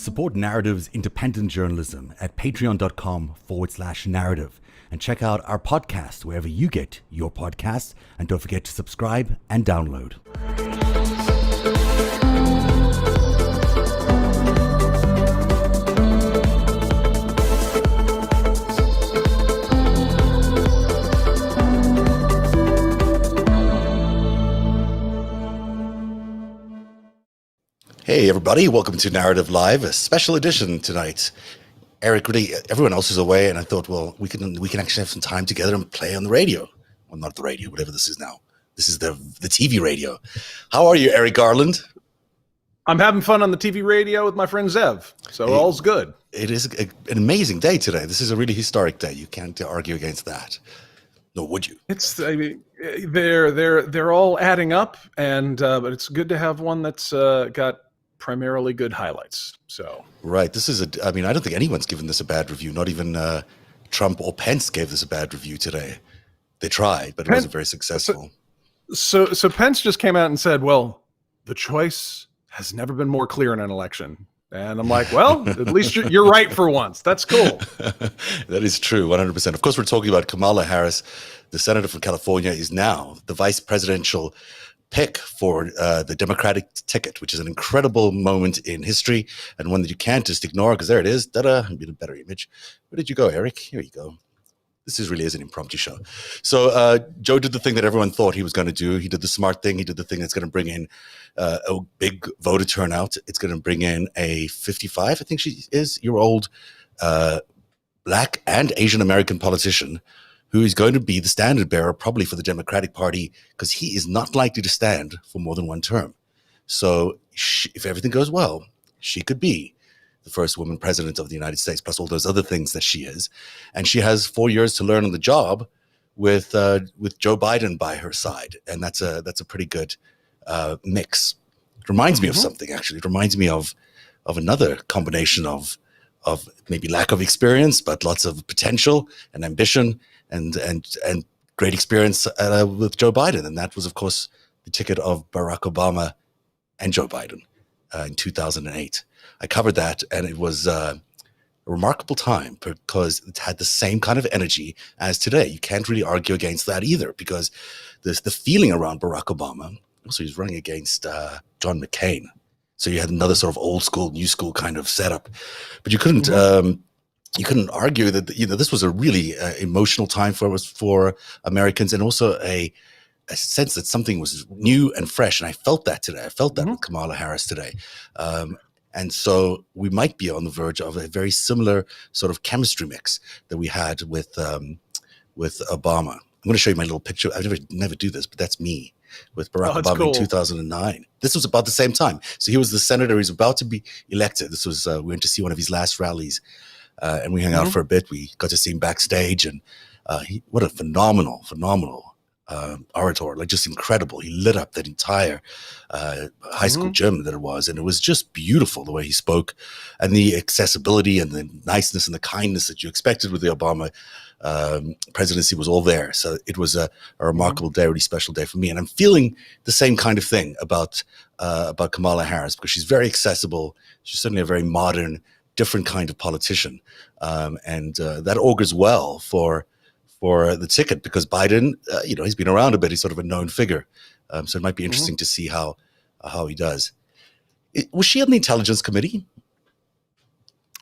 Support Narrative's independent journalism at patreon.com/narrative and check out our podcast wherever you get your podcasts. And don't forget to subscribe and download. Hey everybody, welcome to Narrative Live, a special edition tonight. Eric, really, everyone else is away, and I thought, well, we can actually have some time together and play on the radio. Well, not the radio, whatever this is now. This is the TV radio. How are you, Eric Garland? I'm having fun on the TV radio with my friend Zev, so all's good. It is an amazing day today. This is a really historic day. You can't argue against that. Nor would you? They're all adding up, and but it's good to have one that's got primarily good highlights. So right, this is I don't think anyone's given this a bad review. Not even Trump or Pence gave this a bad review today. They tried, but it wasn't very successful. So Pence just came out and said, "Well, the choice has never been more clear in an election." And I'm like, well, at least you're right for once. That's cool. That is true, 100%. Of course, we're talking about Kamala Harris. The senator from California is now the vice presidential pick for the Democratic ticket, which is an incredible moment in history and one that you can't just ignore because there it is. Ta-da, a better image. Where did you go, Eric? Here you go. This really is an impromptu show. So Joe did the thing that everyone thought he was going to do. He did the smart thing. He did the thing that's going to bring in a big voter turnout. It's going to bring in a 55, I think she is, year old Black and Asian American politician who is going to be the standard bearer probably for the Democratic Party because he is not likely to stand for more than one term. So if everything goes well, she could be the first woman president of the United States, plus all those other things that she is. And she has 4 years to learn on the job with Joe Biden by her side. And that's a pretty good mix. It reminds me of something, actually. It reminds me of another combination of maybe lack of experience, but lots of potential and ambition and great experience with Joe Biden. And that was, of course, the ticket of Barack Obama and Joe Biden in 2008. I covered that, and it was a remarkable time because it had the same kind of energy as today. You can't really argue against that either because there's the feeling around Barack Obama. Also, he's running against John McCain. So you had another sort of old school, new school kind of setup. But you couldn't argue that this was a really emotional time for Americans, and also a sense that something was new and fresh. And I felt that today. I felt that with Kamala Harris today. And so we might be on the verge of a very similar sort of chemistry mix that we had with Obama. I'm going to show you my little picture. I never do this, but that's me with Barack Obama in 2009. This was about the same time. So he was the senator. He was about to be elected. This was we went to see one of his last rallies, and we hung out for a bit. We got to see him backstage, and what a phenomenal orator, like just incredible. He lit up that entire high school gym that it was, and it was just beautiful the way he spoke, and the accessibility and the niceness and the kindness that you expected with the Obama presidency was all there. So it was a remarkable day, a really special day for me, and I'm feeling the same kind of thing about Kamala Harris because she's very accessible. She's certainly a very modern, different kind of politician, and that augurs well for the ticket because Biden, he's been around a bit. He's sort of a known figure. So it might be interesting to see how he does. Was she on the Intelligence Committee?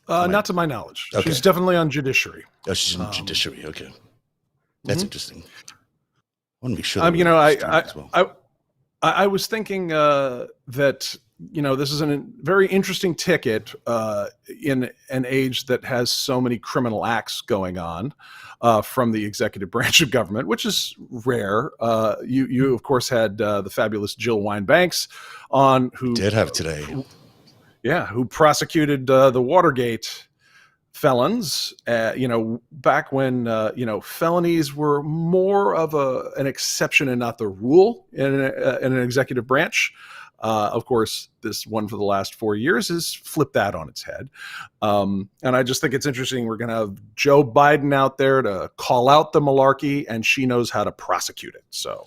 Not to my knowledge. Okay. She's definitely on Judiciary. Oh, she's on Judiciary. Okay. That's interesting. I want to make sure. I was thinking that, this is a very interesting ticket in an age that has so many criminal acts going on from the executive branch of government, which is rare. You of course had the fabulous Jill Wine-Banks on, who did have today. Who prosecuted the Watergate felons, back when, felonies were more of an exception and not the rule in an executive branch. Of course, this one for the last 4 years has flipped that on its head. And I just think it's interesting. We're going to have Joe Biden out there to call out the malarkey, and she knows how to prosecute it. So,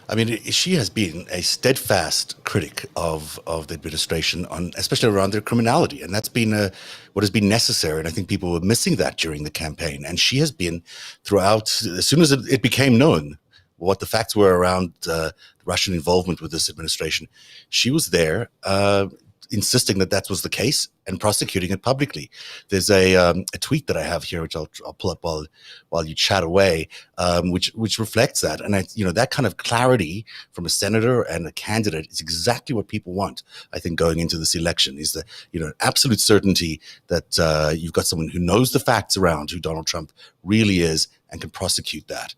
I mean, she has been a steadfast critic of the administration, on especially around their criminality, and that's been what has been necessary. And I think people were missing that during the campaign. And she has been throughout, as soon as it became known what the facts were around Russian involvement with this administration, she was there insisting that that was the case and prosecuting it publicly. There's a tweet that I have here, which I'll pull up while you chat away, which reflects that. And that kind of clarity from a senator and a candidate is exactly what people want. I think going into this election is the absolute certainty that you've got someone who knows the facts around who Donald Trump really is and can prosecute that.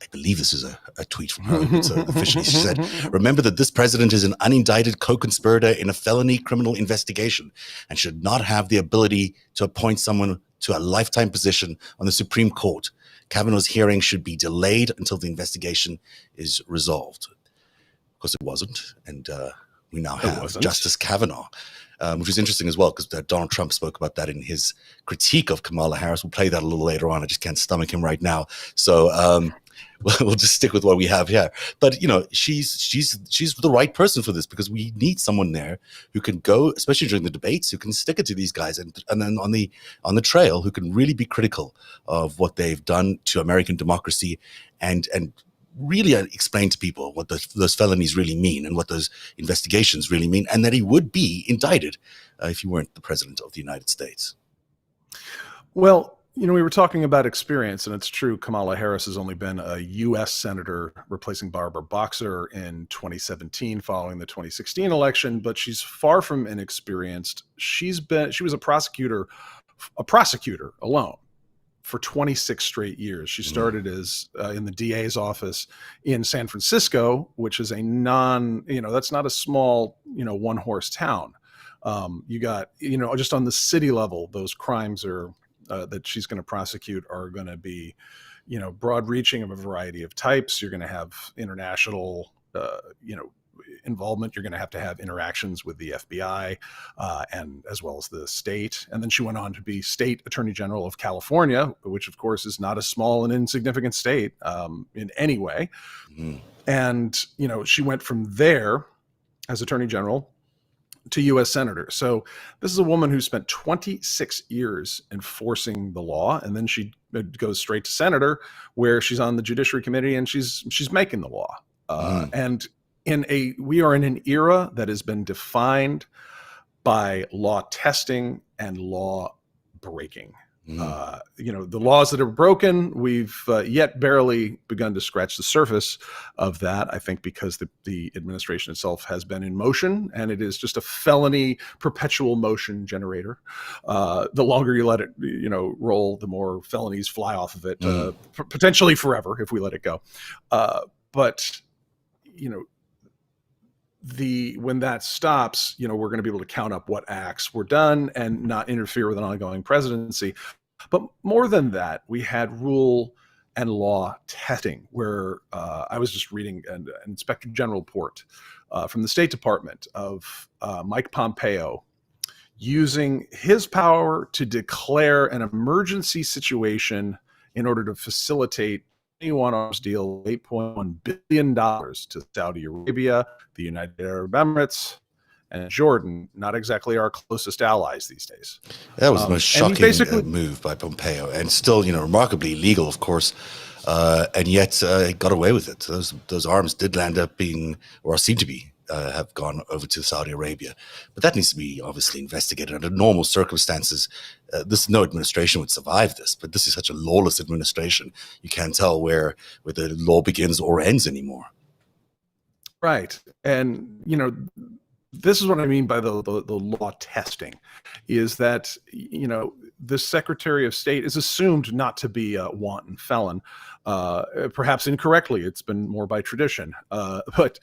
I believe this is a tweet from her. It's officially. She said, "Remember that this president is an unindicted co-conspirator in a felony criminal investigation and should not have the ability to appoint someone to a lifetime position on the Supreme Court. Kavanaugh's hearing should be delayed until the investigation is resolved." Of course, it wasn't. And we now have Justice Kavanaugh. Which is interesting as well, because Donald Trump spoke about that in his critique of Kamala Harris. We'll play that a little later on. I just can't stomach him right now. So we'll just stick with what we have here. But she's the right person for this, because we need someone there who can go, especially during the debates, who can stick it to these guys, and then on the trail, who can really be critical of what they've done to American democracy, and really explain to people what those felonies really mean and what those investigations really mean, and that he would be indicted if he weren't the president of the United States. Well, we were talking about experience, and it's true. Kamala Harris has only been a U.S. senator replacing Barbara Boxer in 2017 following the 2016 election, but she's far from inexperienced. She was a prosecutor alone for 26 straight years. She started as in the DA's office in San Francisco, which is that's not a small, one horse town. You got, just on the city level, those crimes are that she's going to prosecute are going to be, broad reaching of a variety of types. You're going to have international, involvement. You're going to have interactions with the FBI and as well as the state. And then she went on to be state attorney general of California, which of course is not a small and insignificant state in any way. Mm-hmm. And, she went from there as attorney general to U.S. senator. So this is a woman who spent 26 years enforcing the law. And then she goes straight to senator, where she's on the Judiciary Committee and she's making the law. And we are in an era that has been defined by law testing and law breaking. The laws that are broken, we've yet barely begun to scratch the surface of that. I think because the administration itself has been in motion, and it is just a felony perpetual motion generator. The longer you let it, roll, the more felonies fly off of it, potentially forever if we let it go. But when that stops, we're going to be able to count up what acts were done and not interfere with an ongoing presidency. But more than that, we had rule and law testing, where I was just reading an Inspector General report from the State Department of Mike Pompeo using his power to declare an emergency situation in order to facilitate one arms deal, $8.1 billion to Saudi Arabia, the United Arab Emirates, and Jordan, not exactly our closest allies these days. That was the most shocking move by Pompeo, and still, remarkably illegal, of course, and yet got away with it. Those arms did land up being, or seem to be, have gone over to Saudi Arabia. But that needs to be obviously investigated. Under normal circumstances, no administration would survive this, but this is such a lawless administration, you can't tell where the law begins or ends anymore. Right. And, this is what I mean by the law testing, is that, the Secretary of State is assumed not to be a wanton felon, perhaps incorrectly. It's been more by tradition. But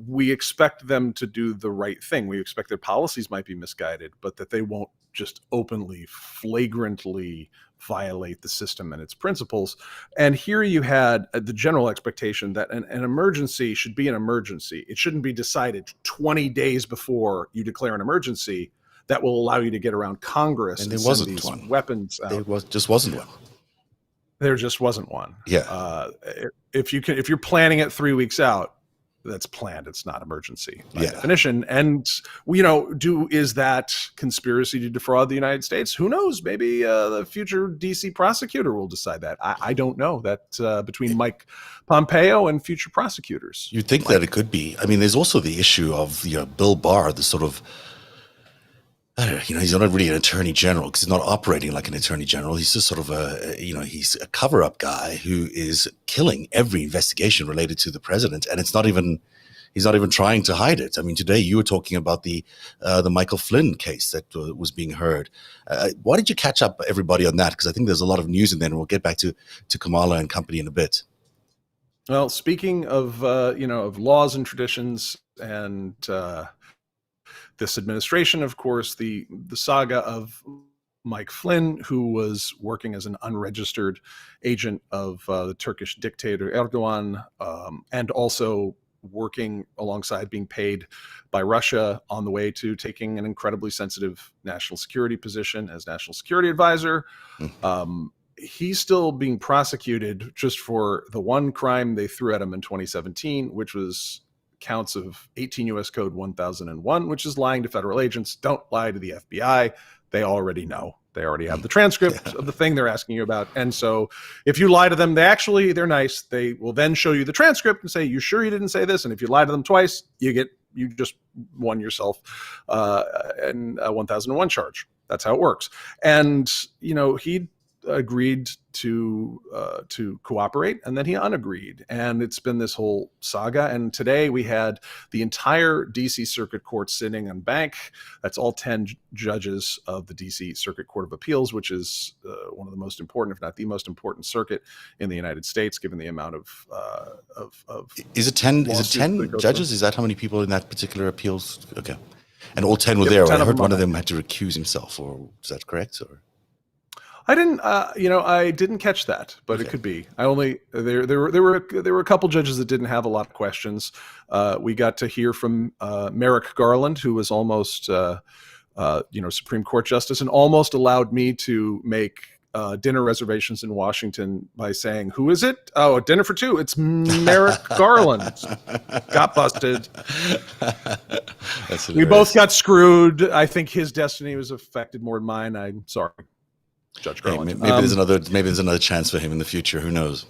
we expect them to do the right thing. We expect their policies might be misguided, but that they won't just openly, flagrantly violate the system and its principles. And here you had the general expectation that an emergency should be an emergency. It shouldn't be decided 20 days before you declare an emergency that will allow you to get around Congress And and there send wasn't these one. weapons out. There just wasn't one. There just wasn't one. Yeah. If you're planning it 3 weeks out, that's planned. It's not emergency by definition. And is that conspiracy to defraud the United States? Who knows? Maybe the future DC prosecutor will decide that. I don't know. That between Mike Pompeo and future prosecutors. You'd think that it could be. I mean, there's also the issue of Bill Barr, the sort of, I don't know, he's not really an attorney general because he's not operating like an attorney general. He's just sort of he's a cover-up guy who is killing every investigation related to the president, and he's not even trying to hide it. I mean, today you were talking about the Michael Flynn case that was being heard. Why did you catch up everybody on that? Because I think there's a lot of news in there, and we'll get back to Kamala and company in a bit. Well, speaking of of laws and traditions and this administration, of course, the saga of Mike Flynn, who was working as an unregistered agent of the Turkish dictator Erdogan, and also working alongside being paid by Russia on the way to taking an incredibly sensitive national security position as national security advisor. He's still being prosecuted just for the one crime they threw at him in 2017, which was counts of 18 U.S. Code 1001, which is lying to federal agents. Don't lie to the FBI. They already know. They already have the transcript of the thing they're asking you about. And so if you lie to them, they're nice. They will then show you the transcript and say, you sure you didn't say this? And if you lie to them twice, you just won yourself an 1001 charge. That's how it works. And, he agreed to cooperate, and then he unagreed, and it's been this whole saga. And today we had the entire DC Circuit Court sitting on bank. That's all 10 judges of the DC Circuit Court of Appeals, which is one of the most important, if not the most important circuit in the United States, given the amount of is it 10 judges? Is that how many people in that particular appeals? Okay. And all 10 were there. I heard one of them had to recuse himself, or is that correct? Or I didn't catch that, but It could be. There were a couple judges that didn't have a lot of questions. We got to hear from Merrick Garland, who was almost Supreme Court justice, and almost allowed me to make dinner reservations in Washington by saying, "Who is it? Oh, a dinner for two. It's Merrick Garland." Got busted. We both got screwed. I think his destiny was affected more than mine. I'm sorry, Judge Garland. Hey, maybe there's another chance for him in the future. Who knows?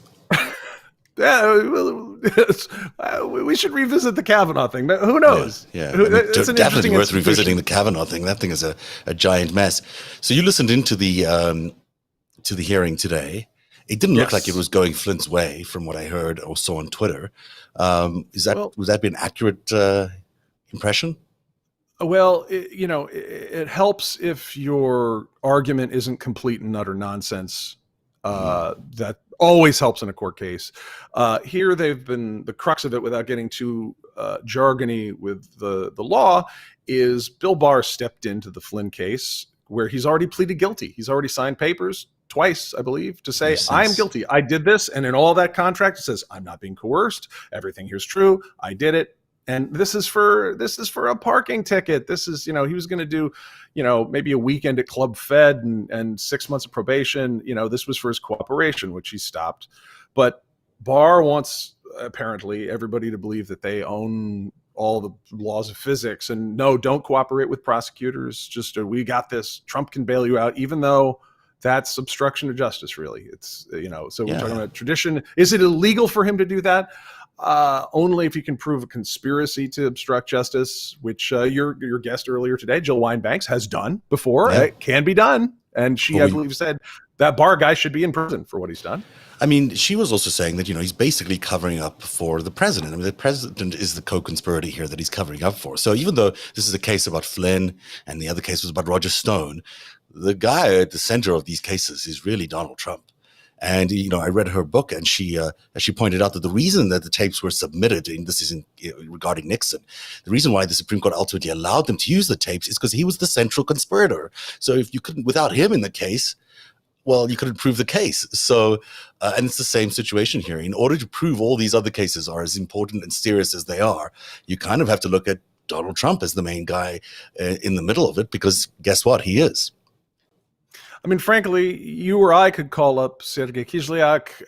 We should revisit the Kavanaugh thing. Who knows? Yeah. It's definitely worth revisiting the Kavanaugh thing. That thing is a giant mess. So you listened into the hearing today. It didn't look like it was going Flynn's way, from what I heard or saw on Twitter. Was that be an accurate impression? Well, it helps if your argument isn't complete and utter nonsense. That always helps in a court case. Here, they've been the crux of it, without getting too jargony with the law, is Bill Barr stepped into the Flynn case where he's already pleaded guilty. He's already signed papers twice, I believe, to say, I'm guilty. I did this. And in all that contract, it says, I'm not being coerced. Everything here's true. I did it. And this is for a parking ticket. This is, he was going to do, maybe a weekend at Club Fed and 6 months of probation. This was for his cooperation, which he stopped. But Barr wants, apparently, everybody to believe that they own all the laws of physics. And no, don't cooperate with prosecutors. Just, we got this. Trump can bail you out, even though that's obstruction of justice, really. It's, so we're talking about tradition. Is it illegal for him to do that? Only if you can prove a conspiracy to obstruct justice, which your guest earlier today, Jill Wine-Banks, has done before. Yeah. It can be done. And she, I believe, said that Barr guy should be in prison for what he's done. I mean, she was also saying that, he's basically covering up for the president. I mean, the president is the co-conspirator here that he's covering up for. So even though this is a case about Flynn and the other case was about Roger Stone, the guy at the center of these cases is really Donald Trump. And I read her book, and she pointed out that the reason that the tapes were submitted, and this is regarding Nixon, the reason why the Supreme Court ultimately allowed them to use the tapes is because he was the central conspirator. So if you couldn't, without him in the case, well, you couldn't prove the case. So, and it's the same situation here. In order to prove all these other cases are as important and serious as they are, you kind of have to look at Donald Trump as the main guy in the middle of it, because guess what? He is. I mean, frankly, you or I could call up Sergei Kislyak,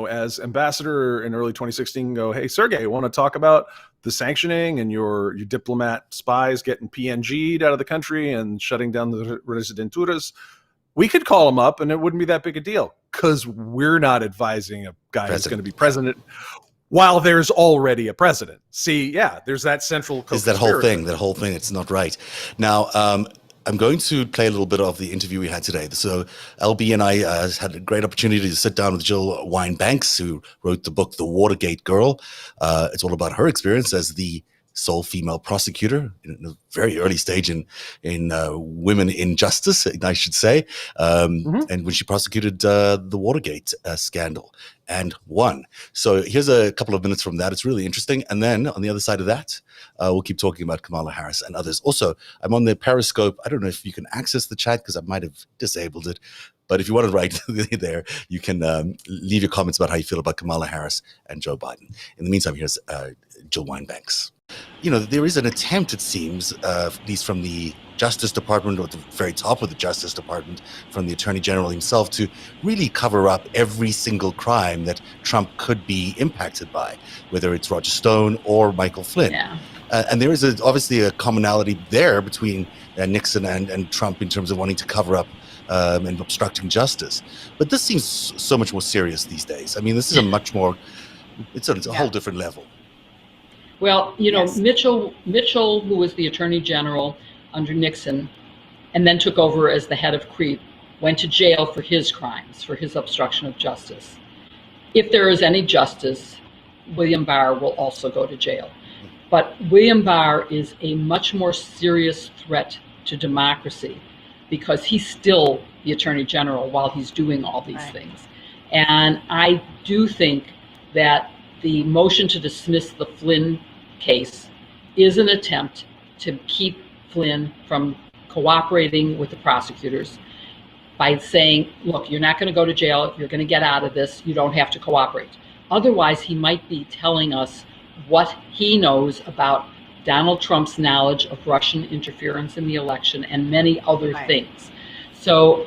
as ambassador in early 2016 and go, hey, Sergei, want to talk about the sanctioning and your diplomat spies getting PNG'd out of the country and shutting down the residenturas? We could call him up and it wouldn't be that big a deal, because we're not advising a guy who's going to be president while there's already a president. See, yeah, there's that central co-conspirator. That whole thing. It's not right. Now, I'm going to play a little bit of the interview we had today. So LB and I had a great opportunity to sit down with Jill Wine-Banks, who wrote the book, The Watergate Girl. It's all about her experience as the sole female prosecutor in a very early stage in women in justice, I should say, and when she prosecuted the Watergate scandal and won. So here's a couple of minutes from that. It's really interesting. And then on the other side of that, we'll keep talking about Kamala Harris and others. Also, I'm on the Periscope. I don't know if you can access the chat because I might have disabled it. But if you want to write there, you can leave your comments about how you feel about Kamala Harris and Joe Biden. In the meantime, here's Jill Wine-Banks. There is an attempt, it seems, at least from the Justice Department, or at the very top of the Justice Department, from the Attorney General himself, to really cover up every single crime that Trump could be impacted by, whether it's Roger Stone or Michael Flynn. Yeah. And there is obviously a commonality there between Nixon and Trump in terms of wanting to cover up and obstructing justice. But this seems so much more serious these days. I mean, this is it's a whole different level. Well, Mitchell, who was the Attorney General under Nixon and then took over as the head of CREEP, went to jail for his crimes, for his obstruction of justice. If there is any justice, William Barr will also go to jail. But William Barr is a much more serious threat to democracy because he's still the Attorney General while he's doing all these things. And I do think that the motion to dismiss the Flynn case is an attempt to keep Flynn from cooperating with the prosecutors by saying, look, you're not going to go to jail. You're going to get out of this. You don't have to cooperate. Otherwise, he might be telling us what he knows about Donald Trump's knowledge of Russian interference in the election and many other things. So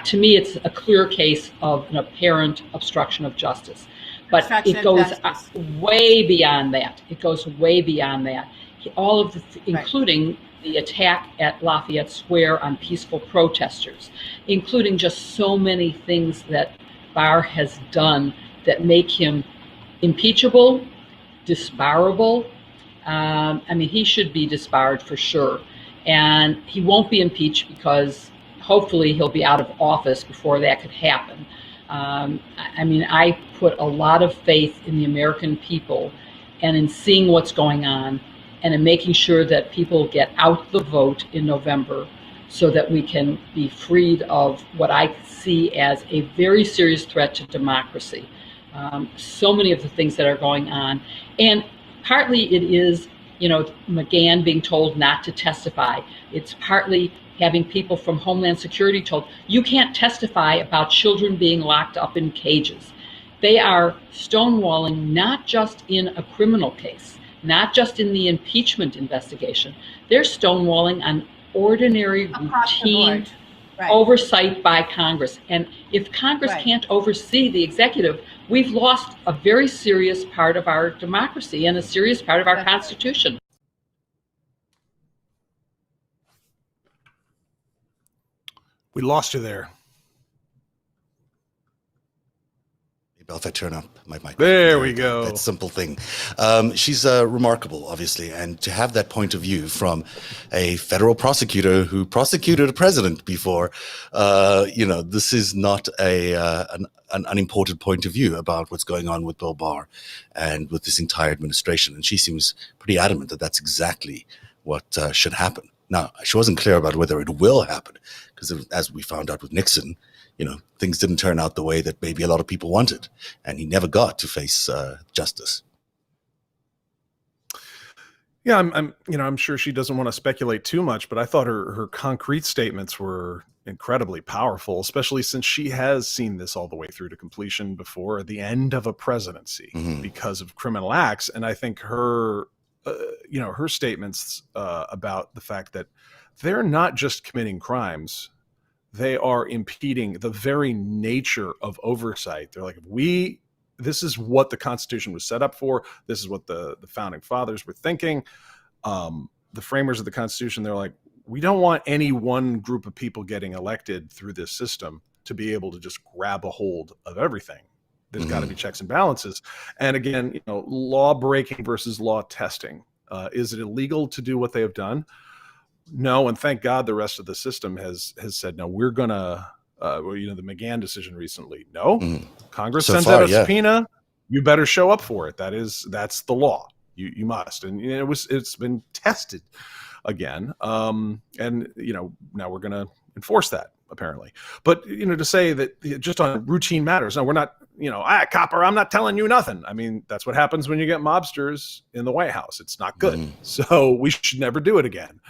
to me, it's a clear case of an apparent obstruction of justice. But it goes way beyond that. It goes way beyond that. All of the, including the attack at Lafayette Square on peaceful protesters, including just so many things that Barr has done that make him impeachable, disbarable. I mean, he should be disbarred for sure. And he won't be impeached because hopefully he'll be out of office before that could happen. I mean, I put a lot of faith in the American people and in seeing what's going on and in making sure that people get out the vote in November so that we can be freed of what I see as a very serious threat to democracy. So many of the things that are going on. And partly it is, McGahn being told not to testify. It's partly having people from Homeland Security told, you can't testify about children being locked up in cages. They are stonewalling not just in a criminal case, not just in the impeachment investigation. They're stonewalling on ordinary, routine oversight by Congress. And if Congress can't oversee the executive, we've lost a very serious part of our democracy and a serious part of our Constitution. We lost you there. If I turn up my mic. There we go. That simple thing. She's remarkable, obviously, and to have that point of view from a federal prosecutor who prosecuted a president before, this is not an unimportant point of view about what's going on with Bill Barr and with this entire administration. And she seems pretty adamant that that's exactly what should happen. Now, she wasn't clear about whether it will happen, because as we found out with Nixon, things didn't turn out the way that maybe a lot of people wanted, and he never got to face justice. Yeah, I'm sure she doesn't want to speculate too much, but I thought her concrete statements were incredibly powerful, especially since she has seen this all the way through to completion before the end of a presidency because of criminal acts. And I think her statements about the fact that they're not just committing crimes, they are impeding the very nature of oversight. They're like, this is what the Constitution was set up for. This is what the founding fathers were thinking. The framers of the Constitution, they're like, we don't want any one group of people getting elected through this system to be able to just grab a hold of everything. There's got to be checks and balances. And again, law breaking versus law testing. Is it illegal to do what they have done? No, and thank God the rest of the system has said, no, we're going to, the McGahn decision recently. No, Congress sent out a subpoena. You better show up for it. That's the law. You must. And it's been tested again. And now we're going to enforce that apparently. But, to say that just on routine matters, no, we're not, copper, I'm not telling you nothing. I mean, that's what happens when you get mobsters in the White House. It's not good. So we should never do it again.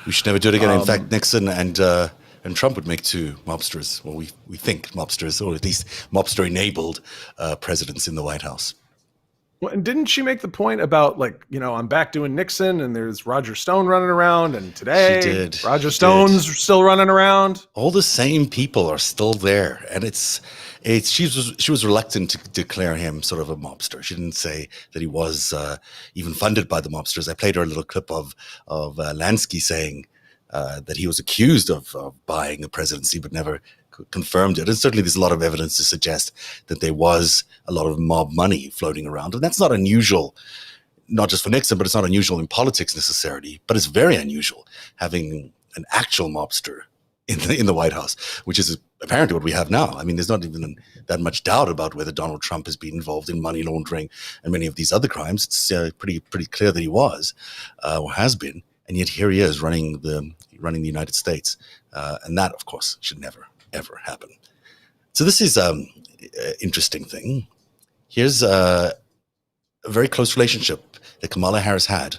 We should never do it again. In fact, Nixon and Trump would make two mobsters. Well, we think mobsters, or at least mobster-enabled presidents in the White House. Well, and didn't she make the point about I'm back doing Nixon, and there's Roger Stone running around, and today Roger Stone's still running around. All the same people are still there, and she was reluctant to declare him sort of a mobster. She didn't say that he was even funded by the mobsters. I played her a little clip of Lansky saying that he was accused of buying the presidency, but never confirmed it. And certainly there's a lot of evidence to suggest that there was a lot of mob money floating around. And that's not unusual, not just for Nixon, but it's not unusual in politics necessarily. But it's very unusual having an actual mobster in the White House, which is apparently what we have now. I mean, there's not even that much doubt about whether Donald Trump has been involved in money laundering and many of these other crimes. It's pretty clear that he was or has been. And yet here he is running the United States. And that, of course, should never, ever happen. So this is an interesting thing. Here's a very close relationship that Kamala Harris had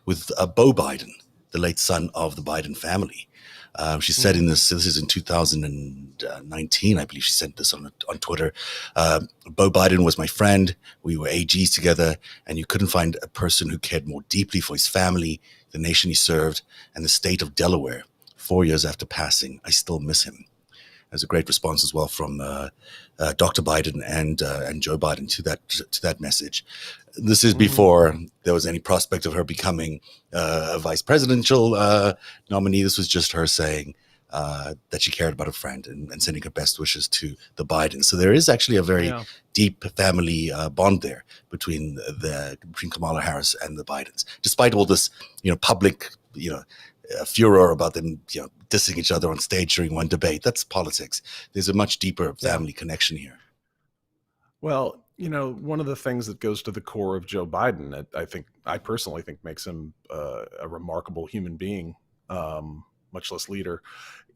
with Beau Biden, the late son of the Biden family. She said this is in 2019, I believe she sent this on Twitter. Beau Biden was my friend. We were AGs together, and you couldn't find a person who cared more deeply for his family, the nation he served, and the state of Delaware. 4 years after passing, I still miss him. There's a great response as well from Dr. Biden and Joe Biden to that message. This is before there was any prospect of her becoming a vice presidential nominee. This was just her saying that she cared about a friend and sending her best wishes to the Bidens. So there is actually a very deep family bond there between Kamala Harris and the Bidens, despite all this public furor about them dissing each other on stage during one debate. That's politics. There's a much deeper family connection here. Well, one of the things that goes to the core of Joe Biden, I personally think makes him a remarkable human being, much less leader,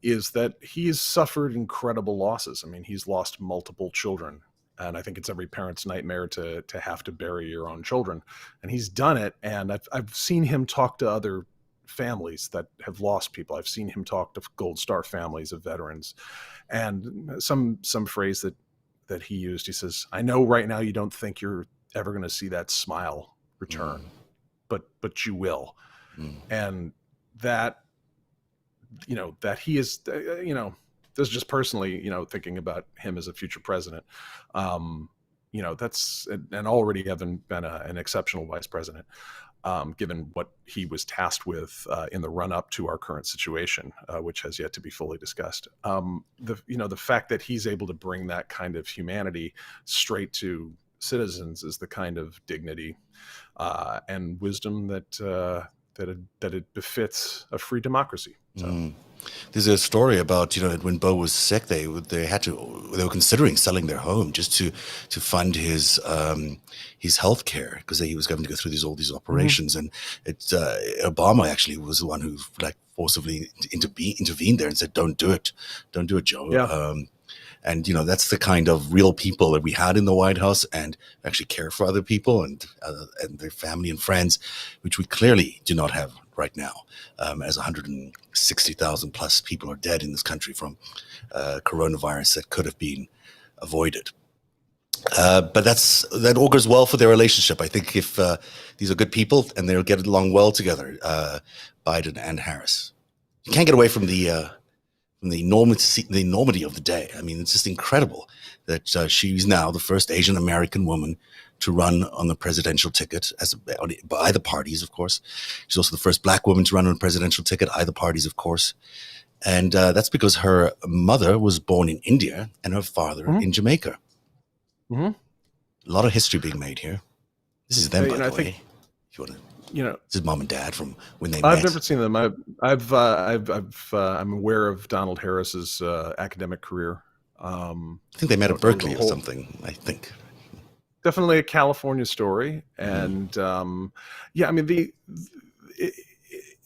is that he's suffered incredible losses. I mean, he's lost multiple children, and I think it's every parent's nightmare to have to bury your own children. And he's done it, and I've seen him talk to other families that have lost people. I've seen him talk to Gold Star families of veterans, and some phrase that he used. He says, "I know right now you don't think you're ever going to see that smile return, but you will." And that that he is this is just personally thinking about him as a future president. That's and already having been an exceptional vice president. Given what he was tasked with in the run-up to our current situation, which has yet to be fully discussed. The fact that he's able to bring that kind of humanity straight to citizens is the kind of dignity and wisdom that it befits a free democracy. So. There's a story about, when Bo was sick, they were considering selling their home just to fund his health care, because he was going to go through all these operations. And Obama actually was the one who forcibly intervened there and said, don't do it, Joe. Yeah. And that's the kind of real people that we had in the White House, and actually care for other people and their family and friends, which we clearly do not have right now, as 160,000 plus people are dead in this country from coronavirus that could have been avoided. But that augurs well for their relationship. I think if these are good people and they'll get along well together, Biden and Harris. You can't get away from the enormity of the day. I mean, it's just incredible that she's now the first Asian American woman to run on the presidential ticket by either parties, of course. She's also the first Black woman to run on a presidential ticket, either parties, of course. And that's because her mother was born in India and her father in Jamaica. A lot of history being made here. This is them, by the way. If you want to, this is mom and dad from when they met. I've never seen them. I'm aware of Donald Harris's academic career. I think they met at Berkeley or something. I think. Definitely a California story, and I mean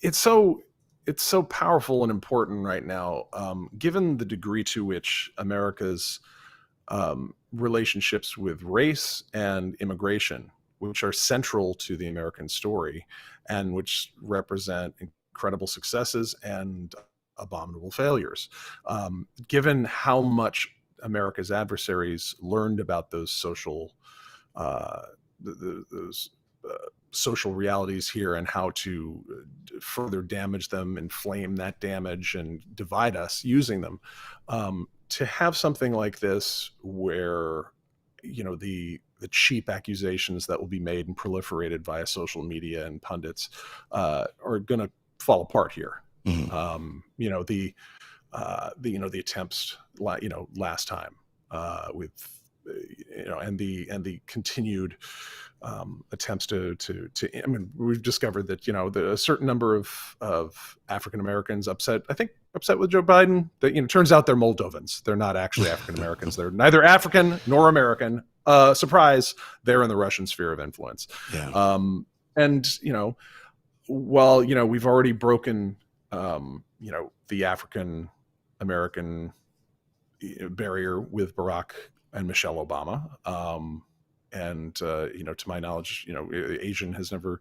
it's so powerful and important right now, given the degree to which America's relationships with race and immigration, which are central to the American story, and which represent incredible successes and abominable failures. Given how much America's adversaries learned about those social social realities here and how to further damage them, inflame that damage, and divide us using them, to have something like this where the cheap accusations that will be made and proliferated via social media and pundits are going to fall apart here. The attempts last time with and the continued attempts to I mean, we've discovered that a certain number of African Americans upset with Joe Biden. That turns out they're Moldovans. They're not actually African Americans. They're neither African nor American. Surprise! They're in the Russian sphere of influence. Yeah. And while we've already broken the African American barrier with Barack and Michelle Obama. To my knowledge, Asian has never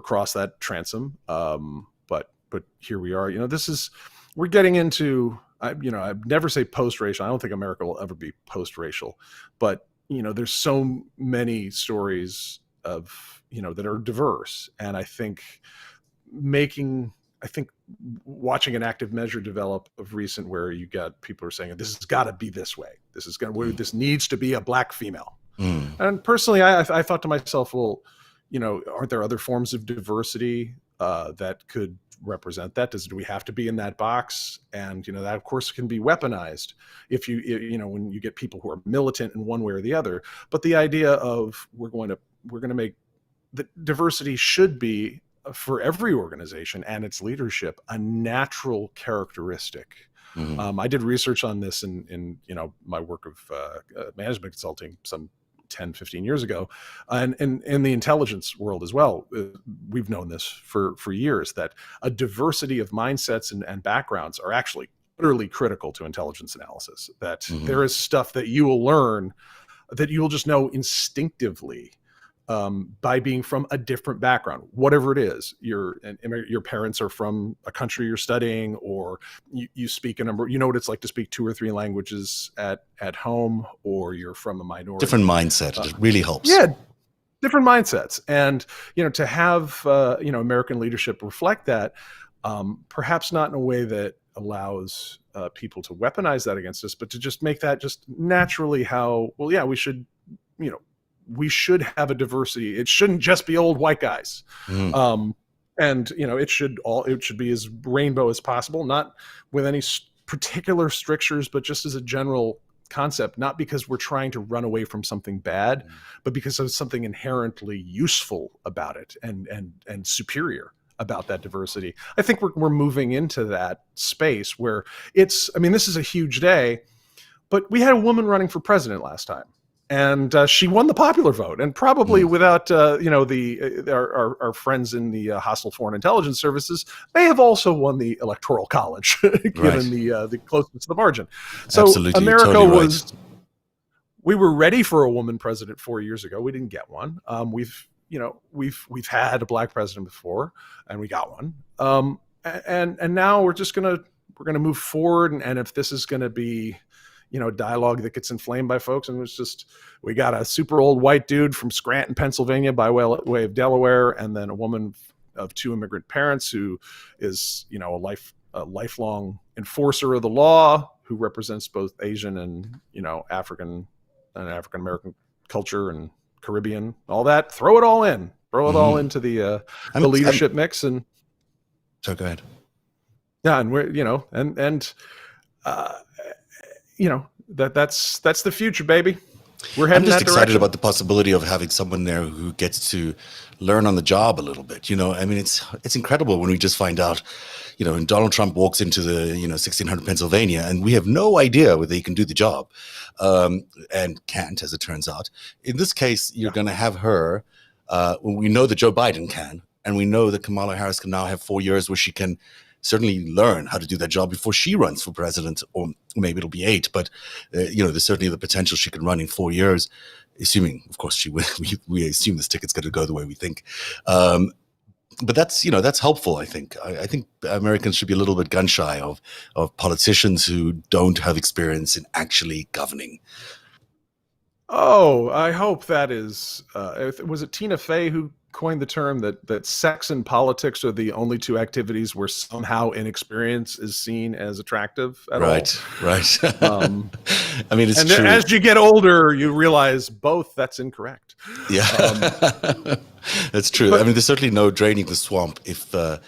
crossed that transom. But here we are. We're getting into. I'd never say post-racial. I don't think America will ever be post-racial. But there's so many stories of that are diverse, and I think watching an active measure develop of recent, where you got people who are saying this has got to be this way. This needs to be a Black female. And personally, I thought to myself, well, aren't there other forms of diversity that could represent that? Do we have to be in that box? And that of course can be weaponized if when you get people who are militant in one way or the other. But the idea of we're going to make the diversity should be, for every organization and its leadership, a natural characteristic. I did research on this in my work of management consulting some 10, 15 years ago, and in the intelligence world as well. We've known this for years, that a diversity of mindsets and backgrounds are actually utterly critical to intelligence analysis. That there is stuff that you will learn that you will just know instinctively by being from a different background, whatever it is. Your parents are from a country you're studying, or you speak a number. You know what it's like to speak 2 or 3 languages at home, or you're from a minority. Different mindset. It really helps. Yeah, different mindsets, and to have American leadership reflect that, perhaps not in a way that allows people to weaponize that against us, but to just make that just naturally how. Well, yeah, we should have a diversity. It shouldn't just be old white guys. And it should be as rainbow as possible, not with any particular strictures, but just as a general concept, not because we're trying to run away from something bad, but because there's something inherently useful about it and superior about that diversity. I think we're moving into that space where this is a huge day, but we had a woman running for president last time. And she won the popular vote, and probably without our friends in the hostile foreign intelligence services may have also won the electoral college, given the closeness to the margin. So Absolutely, America totally was. right. We were ready for a woman president 4 years ago. We didn't get one. We've had a black president before, and we got one. And now we're gonna move forward. And if this is gonna be dialogue that gets inflamed by folks, and we got a super old white dude from Scranton, Pennsylvania by way of Delaware, and then a woman of 2 immigrant parents who is, a lifelong enforcer of the law, who represents both Asian and, African American culture and Caribbean, all that. Throw it all into the leadership mix. And so go ahead. Yeah. And we're, that's the future, baby. We're heading I'm just that excited direction. about the possibility of having someone there who gets to learn on the job a little bit. It's incredible when we just find out, when Donald Trump walks into the 1600 Pennsylvania, and we have no idea whether he can do the job, and can't, as it turns out. In this case, you're going to have her. When we know that Joe Biden can, and we know that Kamala Harris can now have 4 years where she can certainly learn how to do that job before she runs for president, or maybe it'll be 8. But there's certainly the potential she can run in 4 years, assuming, of course, she will. We assume this ticket's going to go the way we think. But that's helpful. I think Americans should be a little bit gun shy of politicians who don't have experience in actually governing. Oh, I hope that is. Was it Tina Fey who coined the term that sex and politics are the only 2 activities where somehow inexperience is seen as attractive at all? Right. It's and true. As you get older, you realize both. That's incorrect. Yeah, that's true. There's certainly no draining the swamp if it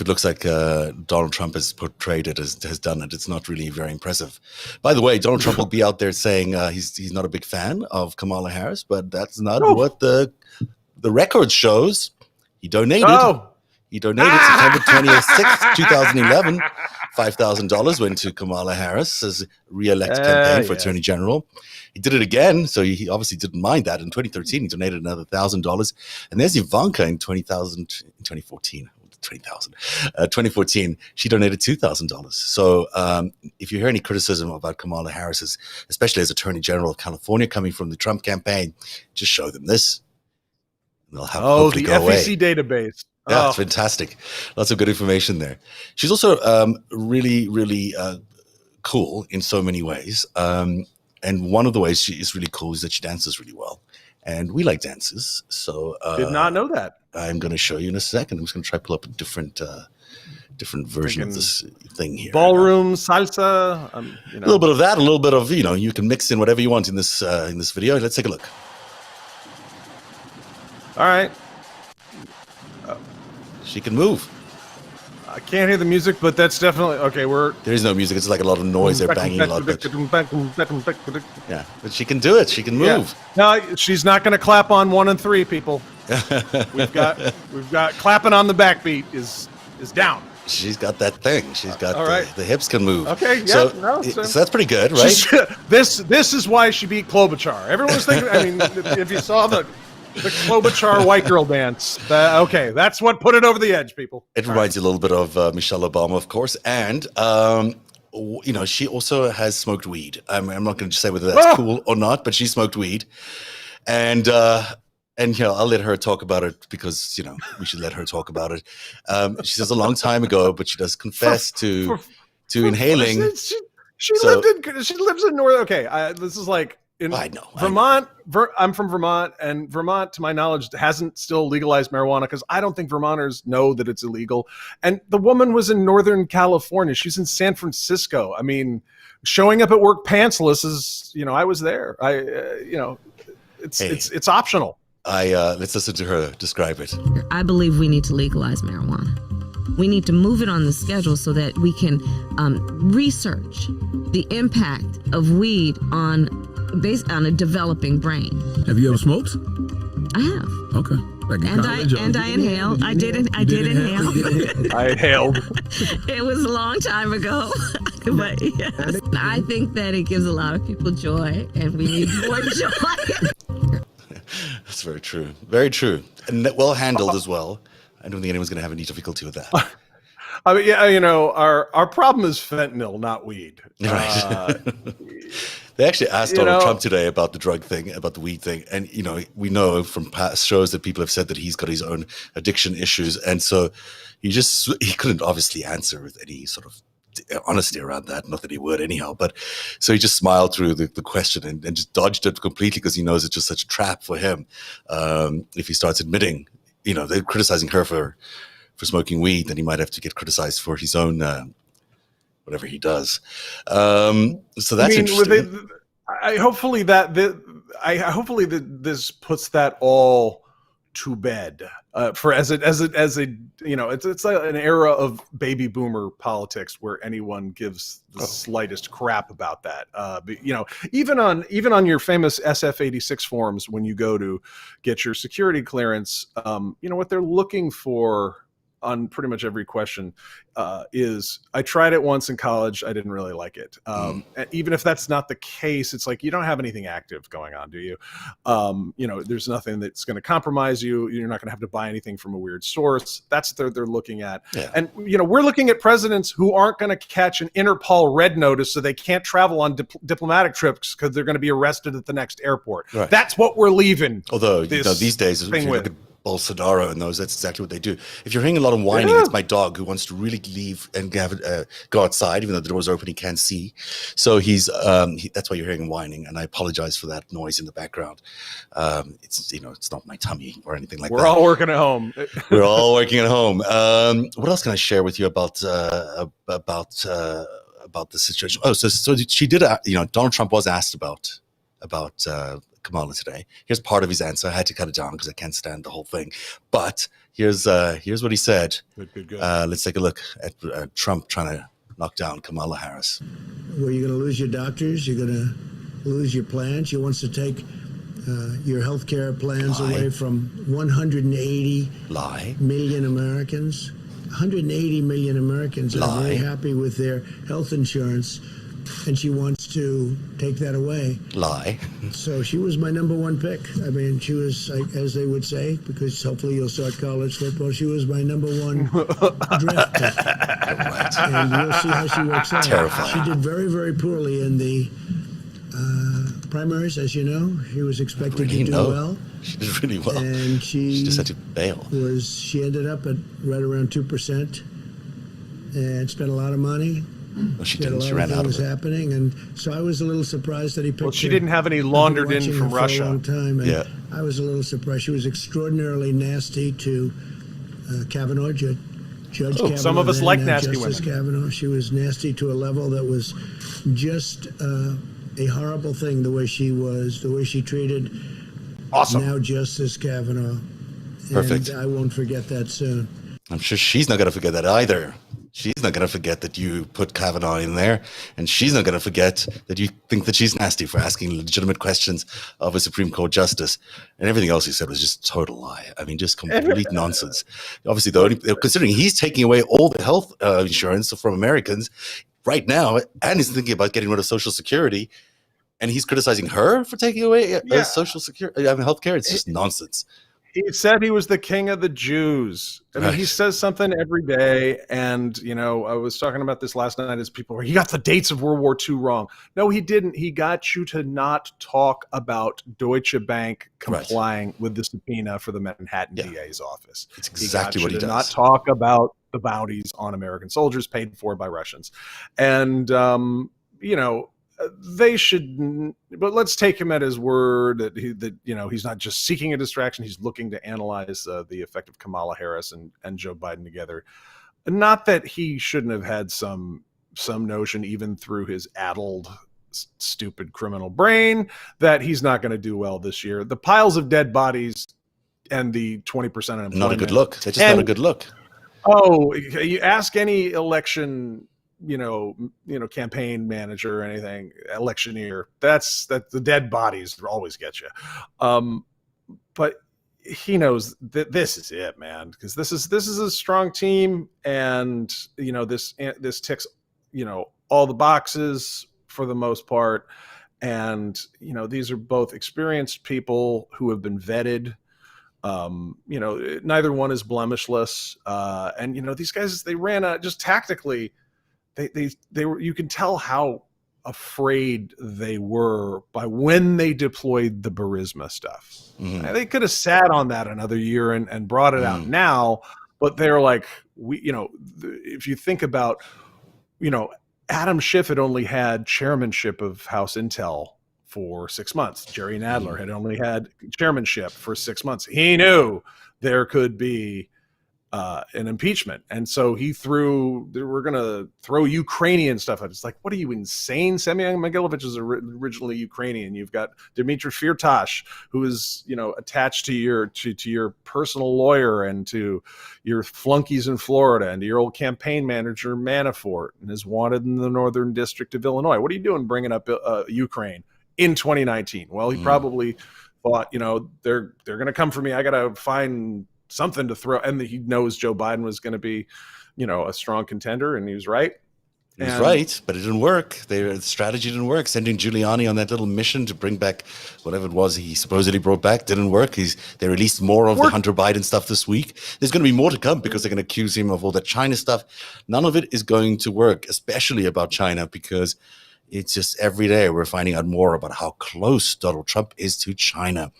looks like Donald Trump has portrayed it, has done it. It's not really very impressive. By the way, Donald Trump will be out there saying he's not a big fan of Kamala Harris, but that's not what the record shows. He donated. He donated September 26th, 2011. $5,000 went to Kamala Harris's re-elect campaign for Attorney General. He did it again, so he obviously didn't mind that. In 2013, he donated another $1,000. And there's Ivanka in 2014. 2014, she donated $2,000. So if you hear any criticism about Kamala Harris, especially as Attorney General of California coming from the Trump campain, just show them this. And they'll have hopefully the go away. FEC database. Yeah, it's fantastic. Lots of good information there. She's also really, really cool in so many ways. And one of the ways she is really cool is that she dances really well. And we like dances. So did not know that. I'm going to show you in a second. I'm just going to try to pull up a different version of this thing here. Ballroom, salsa. A little bit of that, a little bit of, you can mix in whatever you want in this video. Let's take a look. All right. She can move. I can't hear the music, but that's definitely okay. There is no music. It's like a lot of noise. They're banging a lot. Yeah, but she can do it. She can move. Yeah. No, she's not going to clap on 1 and 3, people. We've got clapping on the backbeat is down. She's got that thing. She's got right. The hips can move. Okay, yeah. So that's pretty good, right? This is why she beat Klobuchar. Everyone's thinking. If you saw the Klobuchar white girl dance. That's what put it over the edge, people. It reminds you a little bit of Michelle Obama, of course. And, she also has smoked weed. I'm not going to say whether that's cool or not, but she smoked weed. And I'll let her talk about it because, we should let her talk about it. She says a long time ago, but she does confess to inhaling. She lives in North. Okay, this is like in Vermont. I'm from Vermont, and Vermont, to my knowledge, hasn't still legalized marijuana because I don't think Vermonters know that it's illegal. And the woman was in Northern California. She's in San Francisco. Showing up at work pantsless is, I was there. It's optional. Let's listen to her describe it. I believe we need to legalize marijuana. We need to move it on the schedule so that we can research the impact of weed on a developing brain. Have you ever smoked? I have. Okay. Like in college, I inhaled. I did inhale. I inhaled. It was a long time ago. But yes, I think that it gives a lot of people joy, and we need more joy. That's very true. Very true. And well handled as well. I don't think anyone's going to have any difficulty with that. I mean, yeah, our problem is fentanyl, not weed. Right. They actually asked Donald Trump today about the drug thing, about the weed thing. And, we know from past shows that people have said that he's got his own addiction issues. And so he couldn't obviously answer with any sort of honesty around that. Not that he would anyhow. But so he just smiled through the question and just dodged it completely because he knows it's just such a trap for him. If he starts admitting, they're criticizing her for smoking weed, then he might have to get criticized for his own whatever he does. So that's interesting. Hopefully that this puts that all to bed. It's like an era of baby boomer politics where anyone gives the slightest crap about that. But, even on your famous SF-86 forms, when you go to get your security clearance, what they're looking for on pretty much every question is, I tried it once in college, I didn't really like it. And even if that's not the case, it's like, you don't have anything active going on, do you? There's nothing that's going to compromise you. You're not going to have to buy anything from a weird source. That's what they're looking at. Yeah. And, we're looking at presidents who aren't going to catch an Interpol red notice so they can't travel on diplomatic trips because they're going to be arrested at the next airport. Right. That's what we're leaving. Although, these days, if you look at Bolsonaro and those, that's exactly what they do. If you're hearing a lot of whining, it's my dog who wants to really leave and go outside, even though the door's open, he can't see. So that's why you're hearing him whining, and I apologize for that noise in the background. It's not my tummy or anything like that. We're all working at home. We're all working at home. What else can I share with you about the situation? Oh, so she did. Donald Trump was asked about Kamala today. Here's part of his answer. I had to cut it down because I can't stand the whole thing. But here's what he said. Good. Let's take a look at Trump trying to knock down Kamala Harris. Where you're going to lose your doctors, you're going to lose your plans. She wants to take your health care plans away from 180 million Americans. 180 million Americans are very happy with their health insurance, and she wants to take that away. So she was my number one pick. I mean, she was, as they would say, because hopefully you'll start college football, she was my number one draft pick. Right. And you'll see how she works out. Terrifying. She did very, very poorly in the primaries, as you know. She was expected to do well. She did really well. And she just had to bail. She ended up at right around 2% and spent a lot of money. No, she didn't. She ran out of it. Happening, and so I was a little surprised that he picked. Well, she didn't have any laundered in from Russia. For a long time, and I was a little surprised. She was extraordinarily nasty to Kavanaugh, Judge Kavanaugh. Some of us like nasty Justice women. Kavanaugh. She was nasty to a level that was just a horrible thing. The way she treated now Justice Kavanaugh. Perfect. And I won't forget that soon. I'm sure she's not going to forget that either. She's not going to forget that you put Kavanaugh in there, and she's not going to forget that you think that she's nasty for asking legitimate questions of a Supreme Court justice. And everything else he said was just a total lie. I mean, just complete nonsense. Obviously, considering he's taking away all the health insurance from Americans right now, and he's thinking about getting rid of Social Security, and he's criticizing her for taking away Social Security, healthcare. It's just nonsense. He said he was the king of the Jews. I mean, he says something every day. And, I was talking about this last night as people were, he got the dates of World War II wrong. No, he didn't. He got you to not talk about Deutsche Bank complying with the subpoena for the Manhattan DA's office. It's exactly what he does. Not talk about the bounties on American soldiers paid for by Russians. And, they should, but let's take him at his word that he's not just seeking a distraction. He's looking to analyze the effect of Kamala Harris and Joe Biden together. Not that he shouldn't have had some notion, even through his addled, stupid criminal brain, that he's not going to do well this year. The piles of dead bodies and the 20% unemployment. Not a good look. That's just not a good look. Oh, you ask any election campaign manager or anything, electioneer, that the dead bodies always get you. But he knows that this is it, man, because this is a strong team, and this ticks all the boxes for the most part, and these are both experienced people who have been vetted. Neither one is blemishless, and these guys, they ran just tactically. They were, you can tell how afraid they were by when they deployed the Burisma stuff. Mm-hmm. They could have sat on that another year and brought it out now, but they're like, if you think about, Adam Schiff had only had chairmanship of House Intel for 6 months. Jerry Nadler had only had chairmanship for 6 months. He knew there could be an impeachment, and so we're going to throw Ukrainian stuff at it. It's like, what are you, insane? Semyon Mogilevich is originally Ukrainian. You've got Dmitry Firtash, who is attached to your personal lawyer and to your flunkies in Florida and to your old campaign manager Manafort, and is wanted in the Northern District of Illinois. What are you doing bringing up Ukraine in 2019? Well, he probably thought, they're going to come for me. I got to find something to throw, and he knows Joe Biden was going to be, a strong contender, and he was right. He was right, but it didn't work. The strategy didn't work. Sending Giuliani on that little mission to bring back whatever it was he supposedly brought back didn't work. They released more of the Hunter Biden stuff this week. There's going to be more to come because they're going to accuse him of all that China stuff. None of it is going to work, especially about China, because it's just every day we're finding out more about how close Donald Trump is to China.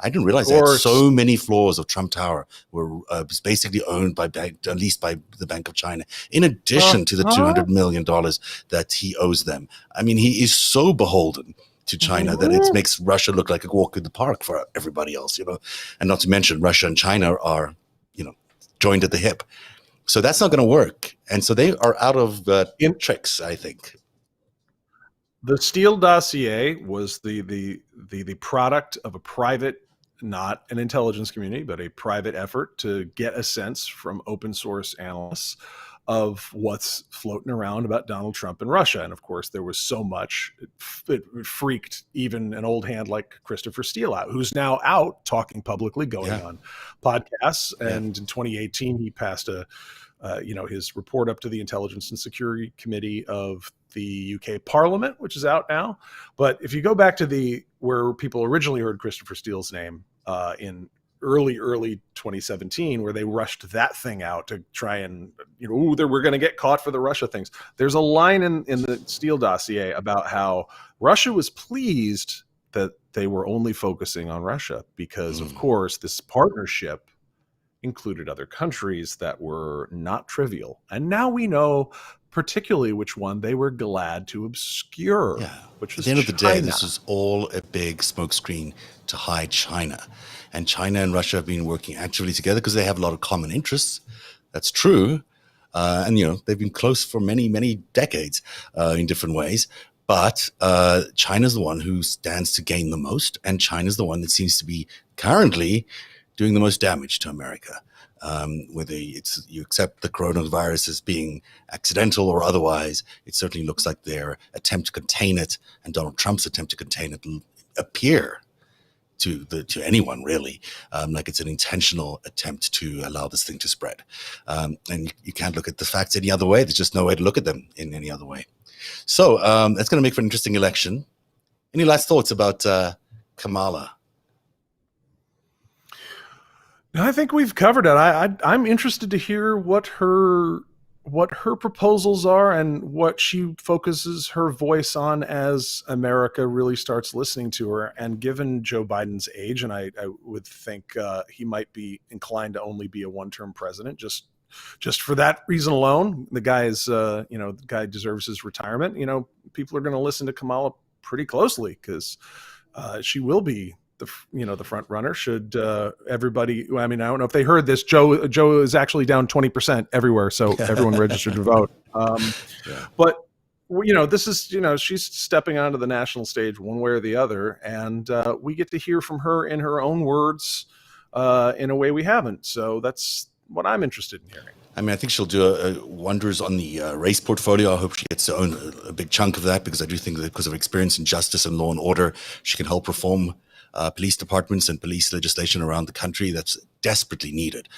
I didn't realize that so many floors of Trump Tower were basically owned at least by the Bank of China, in addition to the $200 million that he owes them. I mean, he is so beholden to China that it makes Russia look like a walk in the park for everybody else, and not to mention Russia and China are, joined at the hip. So that's not going to work. And so they are out of tricks, I think. The Steele dossier was the product of a private, not an intelligence community, but a private effort to get a sense from open source analysts of what's floating around about Donald Trump and Russia. And of course, there was so much, it freaked even an old hand like Christopher Steele out, who's now out talking publicly, going on podcasts. And in 2018, he passed his report up to the Intelligence and Security Committee of the UK Parliament, which is out now. But if you go back to where people originally heard Christopher Steele's name in early 2017, where they rushed that thing out to try and, we're going to get caught for the Russia things. There's a line in the Steele dossier about how Russia was pleased that they were only focusing on Russia because, of course, this partnership included other countries that were not trivial. And now we know particularly which one they were glad to obscure, which was China. At the end of the day, this is all a big smokescreen to hide China. And China and Russia have been working actively together because they have a lot of common interests. That's true. And, they've been close for many, many decades in different ways. But China's the one who stands to gain the most. And China's the one that seems to be currently doing the most damage to America. Whether you accept the coronavirus as being accidental or otherwise, it certainly looks like their attempt to contain it and Donald Trump's attempt to contain it appear to anyone really like it's an intentional attempt to allow this thing to spread. And you can't look at the facts any other way. There's just no way to look at them in any other way. So that's going to make for an interesting election. Any last thoughts about Kamala? I think we've covered it. I'm interested to hear what her proposals are and what she focuses her voice on as America really starts listening to her. And given Joe Biden's age, and I would think he might be inclined to only be a one-term president, just for that reason alone. The guy is, the guy deserves his retirement. People are going to listen to Kamala pretty closely because she will be the front runner. Should everybody? I mean, I don't know if they heard this. Joe is actually down 20% everywhere, so everyone registered to vote. But this is she's stepping onto the national stage one way or the other, and we get to hear from her in her own words in a way we haven't. So that's what I'm interested in hearing. I mean, I think she'll do wonders on the race portfolio. I hope she gets to own a big chunk of that because I do think that because of experience in justice and law and order, she can help reform police departments and police legislation around the country that's desperately needed,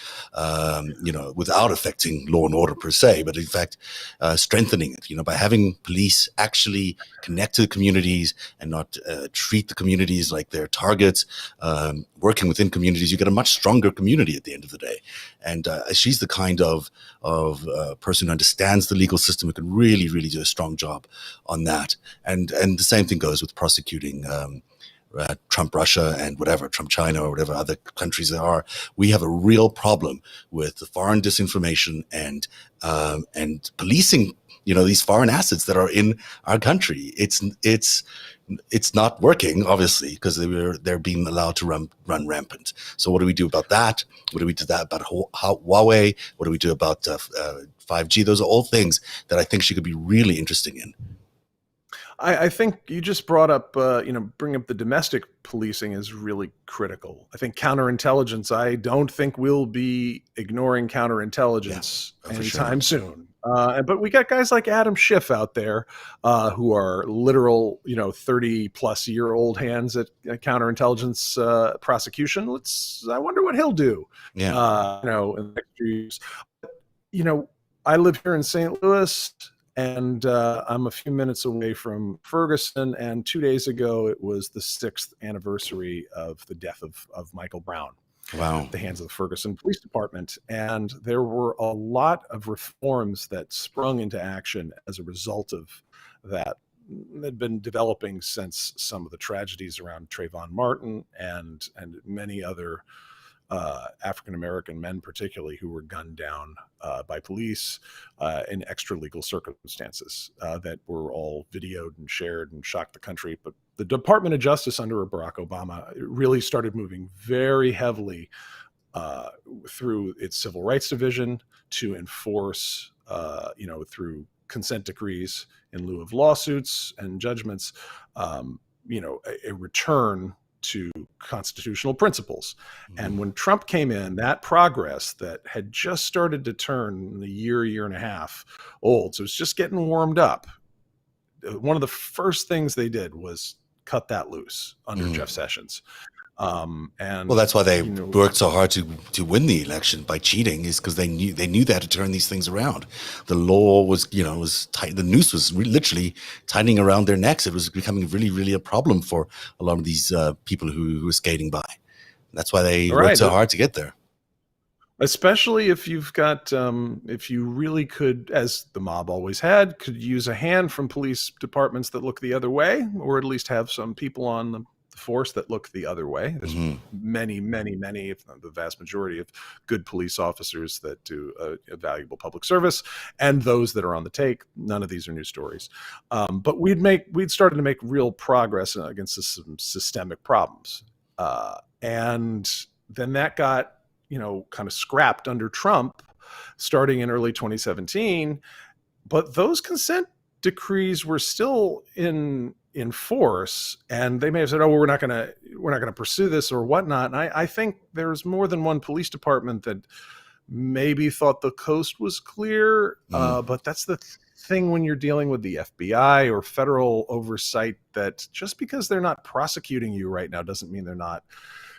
without affecting law and order per se, but in fact, strengthening it, by having police actually connect to the communities and not treat the communities like they're targets, working within communities, you get a much stronger community at the end of the day. And she's the kind of person who understands the legal system, who can really, really do a strong job on that. And the same thing goes with prosecuting Trump Russia and whatever, Trump China or whatever other countries there are. We have a real problem with the foreign disinformation and policing, these foreign assets that are in our country. It's not working, obviously, because they're being allowed to run rampant. So what do we do about that? What do we do about Huawei? What do we do about 5G? Those are all things that I think she could be really interesting in. I think you just brought up, bring up the domestic policing is really critical. I think counterintelligence, I don't think we'll be ignoring counterintelligence anytime soon. But we got guys like Adam Schiff out there who are literal, 30 plus year old hands at counterintelligence prosecution. I wonder what he'll do, in the next few years. I live here in St. Louis. And I'm a few minutes away from Ferguson. And 2 days ago, it was the 6th anniversary of the death of Michael Brown. Wow. At the hands of the Ferguson Police Department. And there were a lot of reforms that sprung into action as a result of that had been developing since some of the tragedies around Trayvon Martin and many other African-American men, particularly, who were gunned down by police in extra-legal circumstances that were all videoed and shared and shocked the country. But the Department of Justice under Barack Obama really started moving very heavily through its Civil Rights Division to enforce, through consent decrees in lieu of lawsuits and judgments, a return to constitutional principles. And when Trump came in, that progress that had just started to turn a year and a half old, so it's just getting warmed up. One of the first things they did was cut that loose under Jeff Sessions. And that's why they worked so hard to win the election by cheating, is because they knew they had to turn these things around. The law was tight. The noose was literally tightening around their necks. It was becoming really, really a problem for a lot of these people who were skating by. That's why they worked so hard to get there. Especially if you've got, if you really could, as the mob always had, could use a hand from police departments that look the other way, or at least have some people on the force that look the other way. There's many, if not the vast majority of good police officers that do a valuable public service, and those that are on the take. None of these are new stories. But we'd started to make real progress against some systemic problems. And then that got, kind of scrapped under Trump starting in early 2017. But those consent decrees were still in force, and they may have said, "Oh, we're not going to pursue this" or whatnot. And I think there's more than one police department that maybe thought the coast was clear. But that's the thing when you're dealing with the FBI or federal oversight, that just because they're not prosecuting you right now doesn't mean they're not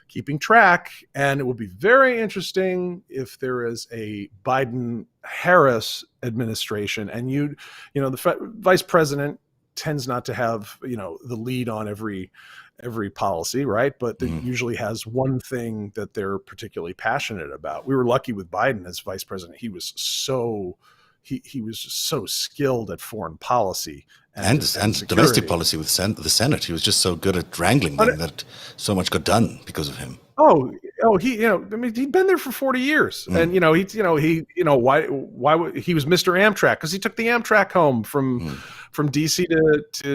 keeping track. And it will be very interesting if there is a Biden-Harris administration, and the vice president tends not to have, the lead on every policy, right? But it usually has one thing that they're particularly passionate about. We were lucky with Biden as vice president. He was he was just so skilled at foreign policy and domestic policy with the Senate. He was just so good at wrangling them that so much got done because of him. He, he'd been there for 40 years, and why he was Mr. Amtrak, because he took the Amtrak home from DC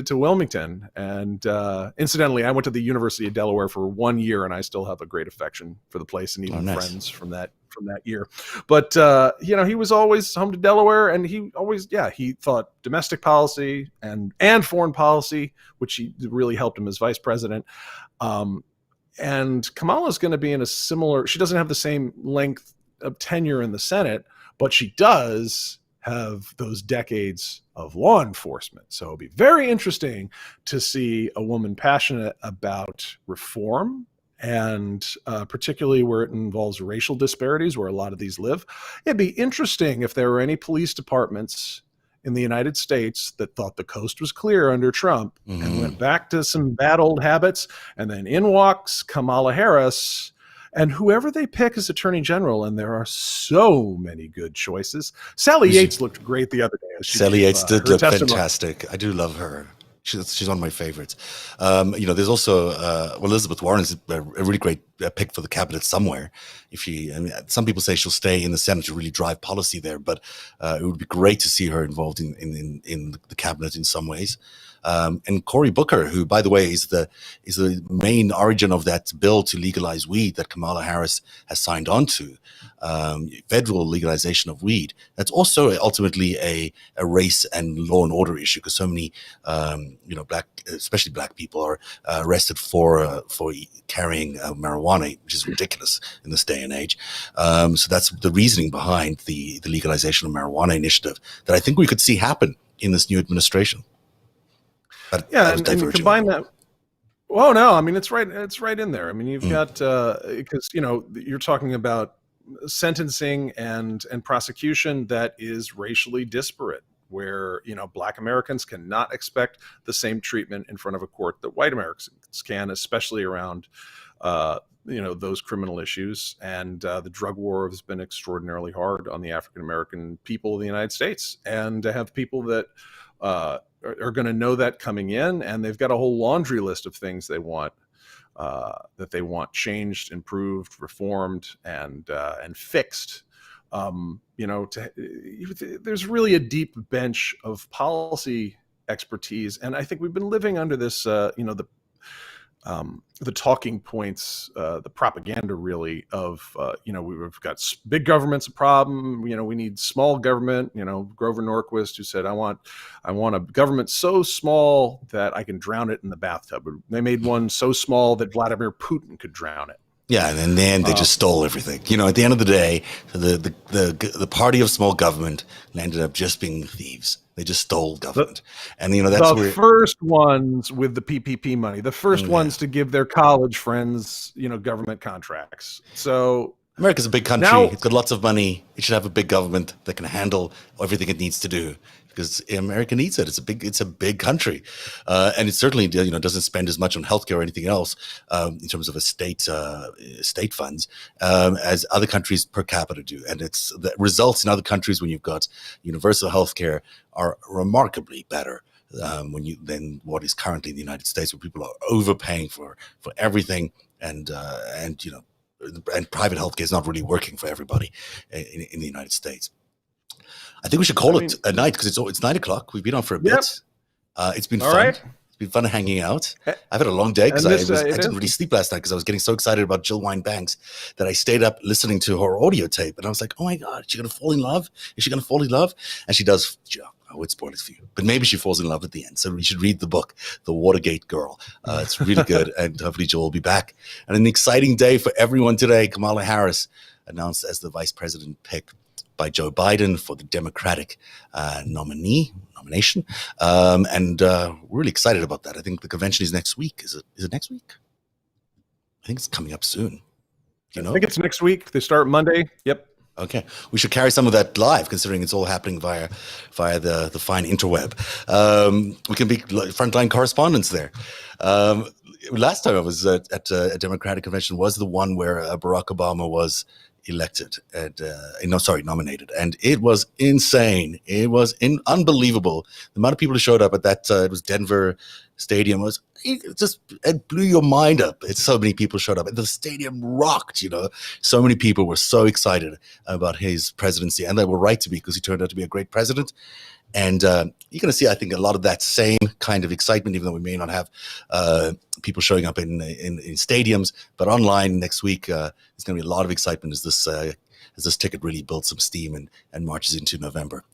to Wilmington. And incidentally, I went to the University of Delaware for 1 year, and I still have a great affection for the place and even friends from that year. But he was always home to Delaware, and he always he thought domestic policy and foreign policy, which he really helped him as vice president. And Kamala is going to be in a similar, she doesn't have the same length of tenure in the Senate, but she does have those decades of law enforcement. So it'll be very interesting to see a woman passionate about reform, and particularly where it involves racial disparities, where a lot of these live. It'd be interesting if there were any police departments in the United States that thought the coast was clear under Trump and went back to some bad old habits, and then in walks Kamala Harris and whoever they pick as Attorney General. And there are so many good choices. Sally Yates looked great the other day. Sally Yates did look fantastic. I do love her. She's one of my favorites. There's also Elizabeth Warren is a really great pick for the cabinet somewhere. Some people say she'll stay in the Senate to really drive policy there, but it would be great to see her involved in the cabinet in some ways. And Cory Booker, who, by the way, is the main origin of that bill to legalize weed that Kamala Harris has signed on to, federal legalization of weed. That's also ultimately a race and law and order issue, because so many, especially black people, are arrested for carrying marijuana, which is ridiculous in this day and age. So that's the reasoning behind the legalization of marijuana initiative that I think we could see happen in this new administration. But yeah, and combine that. Well, no, I mean, it's right in there. I mean, you've got, because, you're talking about sentencing and prosecution that is racially disparate, where, Black Americans cannot expect the same treatment in front of a court that white Americans can, especially around, those criminal issues. And the drug war has been extraordinarily hard on the African American people of the United States. And to have people that are going to know that coming in, and they've got a whole laundry list of things they want, that they want changed, improved, reformed, and fixed. There's really a deep bench of policy expertise, and I think we've been living under this, the talking points, the propaganda really of, we've got big government's a problem. We need small government. Grover Norquist, who said, I want a government so small that I can drown it in the bathtub. They made one so small that Vladimir Putin could drown it. Yeah, and then they just stole everything. At the end of the day, the party of small government ended up just being thieves. They just stole government. And, that's the first ones with the PPP money, the first ones to give their college friends, government contracts. So America's a big country. It's got lots of money. It should have a big government that can handle everything it needs to do, because America needs it. It's a big country, and it certainly doesn't spend as much on healthcare or anything else in terms of a state funds as other countries per capita do. And it's the results in other countries when you've got universal healthcare are remarkably better than what is currently in the United States, where people are overpaying for everything, and private healthcare is not really working for everybody in the United States. I think we should call it a night, because it's 9 o'clock. We've been on for a bit. It's been fun. Right. It's been fun hanging out. I've had a long day because I didn't really sleep last night because I was getting so excited about Jill Wine-Banks that I stayed up listening to her audio tape. And I was like, oh my God, is she going to fall in love? Is she going to fall in love? And she does. I would spoil it for you. But maybe she falls in love at the end. So we should read the book, The Watergate Girl. It's really good. And hopefully Jill will be back. And an exciting day for everyone today. Kamala Harris announced as the vice president pick by Joe Biden for the Democratic nomination. And we're really excited about that. I think the convention is next week. Is it next week? I think it's coming up soon. I think it's next week. They start Monday. Yep. Okay. We should carry some of that live, considering it's all happening via the fine interweb. We can be frontline correspondents there. Last time I was at a Democratic convention was the one where Barack Obama was nominated, and it was insane. It was unbelievable. The amount of people who showed up at that it was Denver Stadium it blew your mind up. It's so many people showed up, and the stadium rocked. So many people were so excited about his presidency, and they were right to be, because he turned out to be a great president. And you're going to see, I think, a lot of that same kind of excitement, even though we may not have people showing up in stadiums. But online next week, there's going to be a lot of excitement as this ticket really builds some steam and marches into November.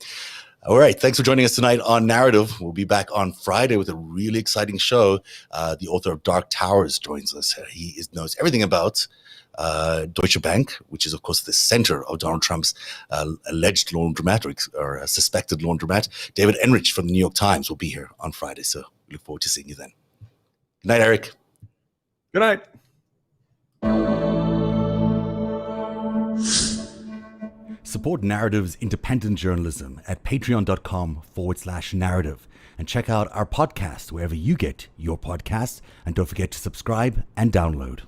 All right. Thanks for joining us tonight on Narativ. We'll be back on Friday with a really exciting show. The author of Dark Towers joins us. He knows everything about Deutsche Bank, which is, of course, the center of Donald Trump's alleged laundromat or suspected laundromat. David Enrich from the New York Times will be here on Friday. So we look forward to seeing you then. Good night, Eric. Good night. Support Narativ's independent journalism at patreon.com/narrative and check out our podcast wherever you get your podcasts. And don't forget to subscribe and download.